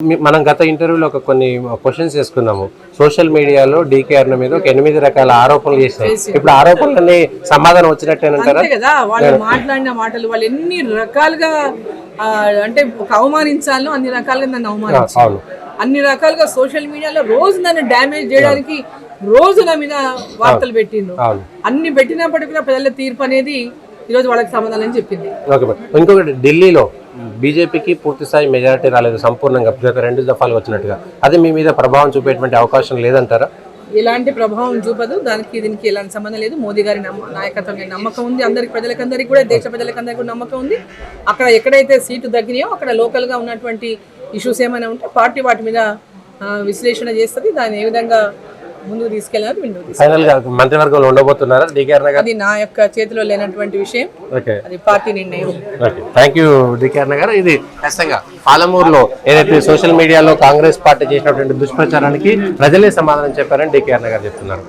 మనం గత ఇంటర్వ్యూలో కొన్ని క్వశ్చన్స్ చేసుకున్నాము. సోషల్ మీడియాలో డీకేఆర్ మీద ఒక 8 రకాల ఆరోపణలు చేశారు. ఇప్పుడు ఆరోపణలన్నీ సమాధానం వచ్చినట్టేనంటారా? అంతే కదా, వాళ్ళు మాట్లాడిన మాటలు వాళ్ళు ఎన్ని రకాలుగా అంటే ఒక అవమానించాలో అన్ని రకాలుగా నన్ను అవమానించారు. అన్ని రకాలుగా సోషల్ మీడియాలో రోజు నన్ను డ్యామేజ్ చేయడానికి రోజు నా మీద వార్తలు పెట్టిండు. అన్ని పెట్టినప్పటికీ కూడా ప్రజల తీర్పు అనేది ఈరోజు వాళ్ళకి సమాధానం చెప్పింది. ఇంకొకటి, ఢిల్లీలో బీజేపీకి పూర్తి స్థాయి మెజారిటీ రాలేదు సంపూర్ణంగా, గత 2 దఫాలు వచ్చినట్టుగా. అది మీ మీద ప్రభావం చూపేటువంటి అవకాశం లేదంటారా? ఎలాంటి ప్రభావం చూపదు, దీనికి ఎలాంటి సంబంధం లేదు. మోదీ గారి నాయకత్వం మీద నమ్మకం ఉంది, ప్రజలకందరికీ కూడా, దేశ ప్రజలకందరికీ కూడా నమ్మకం ఉంది. అక్కడ ఎక్కడైతే సీటు తగ్గినాయో అక్కడ లోకల్గా ఉన్నటువంటి ఇష్యూస్ ఏమైనా ఉంటే పార్టీ వాటి మీద విశ్లేషణ చేస్తుంది. దాన్ని ఏ విధంగా ముందుకు తీసుకెళ్ళాలి. ఫైనల్ గా మంత్రివర్గంలో ఉండబోతున్నారా డీకేఆర్ నగర్? అది నా యొక్క చేతిలో లేనటువంటి విషయం, అది పార్టీ నిర్ణయం. Thank you DKR Nagar. ఇది ఖచ్చితంగా పాలమూరులో ఏదైతే సోషల్ మీడియాలో కాంగ్రెస్ పార్టీ చేసినటువంటి దుష్ప్రచారానికి ప్రజలే సమాధానం చెప్పారని డీకేఆర్ నగర్ చెప్తున్నారు.